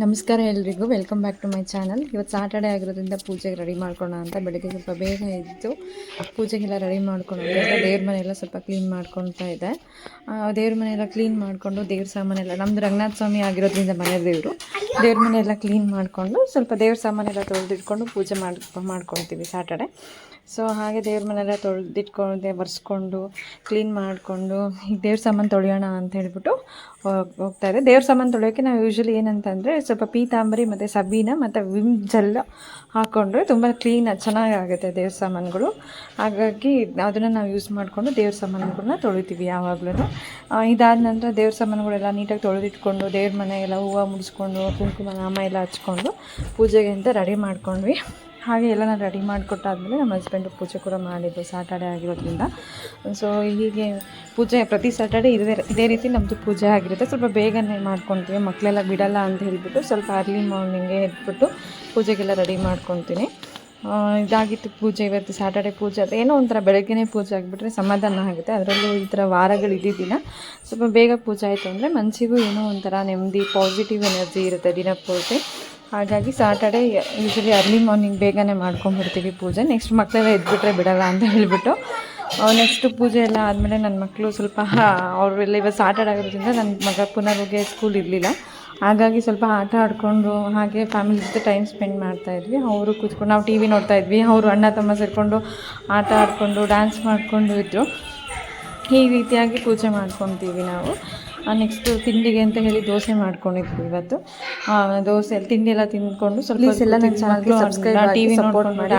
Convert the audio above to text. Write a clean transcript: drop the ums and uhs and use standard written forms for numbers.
ನಮಸ್ಕಾರ ಎಲ್ರಿಗೂ, welcome back to my channel. ಇವತ್ತು ಸಾಟರ್ಡೆ ಆಗಿರೋದ್ರಿಂದ ಪೂಜೆಗೆ ರೆಡಿ ಮಾಡ್ಕೊಳ್ಳೋಣ ಅಂತ ಬೆಳಗ್ಗೆ ಸ್ವಲ್ಪ ಬೇಗ ಇದ್ದು ಪೂಜೆಗೆಲ್ಲ ರೆಡಿ ಮಾಡ್ಕೊಳ್ಳೋದು ಅಂತ ದೇವ್ರ ಮನೆಯೆಲ್ಲ ಸ್ವಲ್ಪ ಕ್ಲೀನ್ ಮಾಡ್ಕೊತಾ ಇದೆ. ದೇವ್ರ ಮನೆಯೆಲ್ಲ ಕ್ಲೀನ್ ಮಾಡಿಕೊಂಡು ದೇವ್ರ ಸಾಮಾನೆಲ್ಲ ನಮ್ಮದು ರಂಗನಾಥ ಸ್ವಾಮಿ ಆಗಿರೋದ್ರಿಂದ ಮನೆ ದೇವ್ರ ಮನೆಯೆಲ್ಲ ಕ್ಲೀನ್ ಮಾಡಿಕೊಂಡು ಸ್ವಲ್ಪ ದೇವ್ರ ಸಾಮಾನೆಲ್ಲ ತೊಳೆದಿಟ್ಕೊಂಡು ಪೂಜೆ ಮಾಡ್ಕೊತೀವಿ ಸಾಟರ್ಡೆ. ಸೊ ಹಾಗೆ ದೇವ್ರ ಮನೆಯೆಲ್ಲ ತೊಳೆದಿಟ್ಕೊಂಡು ಒರೆಸ್ಕೊಂಡು ಕ್ಲೀನ್ ಮಾಡಿಕೊಂಡು ಈಗ ದೇವ್ರ ಸಾಮಾನು ತೊಳೆಯೋಣ ಅಂತ ಹೇಳ್ಬಿಟ್ಟು ಹೋಗ್ತಾಯಿದೆ. ದೇವ್ರ ಸಾಮಾನು ತೊಳೆಯೋಕ್ಕೆ ನಾವು ಯೂಶ್ವಲಿ ಏನಂತಂದರೆ ಸ್ವಲ್ಪ ಪೀತಾಂಬರಿ ಮತ್ತು ಸಬೀನ ಮತ್ತು ವಿಮ್ ಜೆಲ್ ಹಾಕ್ಕೊಂಡ್ರೆ ತುಂಬ ಕ್ಲೀನಾಗಿ ಚೆನ್ನಾಗಾಗುತ್ತೆ ದೇವ್ರ ಸಾಮಾನುಗಳು. ಹಾಗಾಗಿ ಅದನ್ನು ನಾವು ಯೂಸ್ ಮಾಡಿಕೊಂಡು ದೇವ್ರ ಸಾಮಾನುಗಳನ್ನ ತೊಳಿತೀವಿ ಯಾವಾಗಲೂ. ಇದಾದ ನಂತರ ದೇವ್ರ ಸಾಮಾನುಗಳೆಲ್ಲ ನೀಟಾಗಿ ತೊಳೆದಿಟ್ಕೊಂಡು ದೇವ್ರ ಮನೆಗೆಲ್ಲ ಹೂವು ಮುಡಿಸ್ಕೊಂಡು ಕುಂಕುಮ ನಾಮ ಎಲ್ಲ ಹಚ್ಕೊಂಡು ಪೂಜೆಗೆ ಅಂತ ರೆಡಿ ಮಾಡ್ಕೊಂಡ್ವಿ. ಹಾಗೆ ಎಲ್ಲ ನಾನು ರೆಡಿ ಮಾಡಿಕೊಟ್ಟಾದ್ಮೇಲೆ ನಮ್ಮ ಹಸ್ಬೆಂಡು ಪೂಜೆ ಕೂಡ ಮಾಡಿದ್ದು ಸಾಟರ್ಡೆ ಆಗಿರೋದ್ರಿಂದ. ಸೊ ಹೀಗೆ ಪೂಜೆ ಪ್ರತಿ ಸ್ಯಾಟರ್ಡೆ ಇದೇ ರೀತಿ ನಮ್ಮದು ಪೂಜೆ ಆಗಿರುತ್ತೆ. ಸ್ವಲ್ಪ ಬೇಗನೆ ಮಾಡ್ಕೊತೀವಿ, ಮಕ್ಕಳೆಲ್ಲ ಬಿಡಲ್ಲ ಅಂತ ಹೇಳಿಬಿಟ್ಟು ಸ್ವಲ್ಪ ಅರ್ಲಿ ಮಾರ್ನಿಂಗೇ ಎದ್ಬಿಟ್ಟು ಪೂಜೆಗೆಲ್ಲ ರೆಡಿ ಮಾಡ್ಕೊತೀನಿ. ಇದಾಗಿತ್ತು ಪೂಜೆ. ಇವತ್ತು ಸ್ಯಾಟರ್ಡೆ ಪೂಜೆ ಅದು ಏನೋ ಒಂಥರ ಬೆಳಗ್ಗೆನೇ ಪೂಜೆ ಆಗಿಬಿಟ್ರೆ ಸಮಾಧಾನ ಆಗುತ್ತೆ. ಅದರಲ್ಲೂ ಈ ಥರ ವಾರಗಳು ಇದ್ದಿದ್ದಿನ ಸ್ವಲ್ಪ ಬೇಗ ಪೂಜೆ ಆಯಿತು ಅಂದರೆ ಮನಸ್ಸಿಗೂ ಏನೋ ಒಂಥರ ನೆಮ್ಮದಿ, ಪಾಸಿಟಿವ್ ಎನರ್ಜಿ ಇರುತ್ತೆ ದಿನಪೂರ್ತಿ. ಹಾಗಾಗಿ ಸಾಟರ್ಡೆ ಯೂಶ್ವಲಿ ಅರ್ಲಿ ಮಾರ್ನಿಂಗ್ ಬೇಗನೆ ಮಾಡ್ಕೊಂಡ್ಬಿಡ್ತೀವಿ ಪೂಜೆ. ನೆಕ್ಸ್ಟ್ ಮಕ್ಕಳೆಲ್ಲ ಎದ್ಬಿಟ್ರೆ ಬಿಡಲ್ಲ ಅಂತ ಹೇಳಿಬಿಟ್ಟು ನೆಕ್ಸ್ಟು ಪೂಜೆ ಎಲ್ಲ ಆದಮೇಲೆ ನನ್ನ ಮಕ್ಕಳು ಸ್ವಲ್ಪ ಅವರೆಲ್ಲ ಇವತ್ತು ಸಾಟರ್ಡೆ ಆಗೋದ್ರಿಂದ ನನ್ನ ಮಗ ಪುನರ್ಗೆ ಸ್ಕೂಲ್ ಇರಲಿಲ್ಲ. ಹಾಗಾಗಿ ಸ್ವಲ್ಪ ಆಟ ಆಡಿಕೊಂಡು ಹಾಗೆ ಫ್ಯಾಮಿಲಿ ಜೊತೆ ಟೈಮ್ ಸ್ಪೆಂಡ್ ಮಾಡ್ತಾಯಿದ್ವಿ. ಅವರು ಕೂತ್ಕೊಂಡು ನಾವು ಟಿ ವಿ ನೋಡ್ತಾಯಿದ್ವಿ, ಅವರು ಅಣ್ಣ ತಮ್ಮ ಸೇರಿಕೊಂಡು ಆಟ ಆಡಿಕೊಂಡು ಡ್ಯಾನ್ಸ್ ಮಾಡಿಕೊಂಡು ಇದ್ದರು. ಈ ರೀತಿಯಾಗಿ ಪೂಜೆ ಮಾಡ್ಕೊತೀವಿ ನಾವು. ನೆಕ್ಸ್ಟು ತಿಂಡಿಗೆ ಅಂತ ಹೇಳಿ ದೋಸೆ ಮಾಡ್ಕೊಂಡಿದ್ವಿ ಇವತ್ತು. ದೋಸೆ ತಿಂಡಿ ಎಲ್ಲ ತಿಂದ್ಕೊಂಡು ಸ್ವಲ್ಪ ಎಲ್ಲ ನನ್ನ ಚಾನಲ್ಗೆ ಸಬ್ಸ್ಕ್ರೈಬ್ ಆಗಿ ಟಿ ವಿ ನೋಡ್ಕೊಂಡು ಮಾಡಿ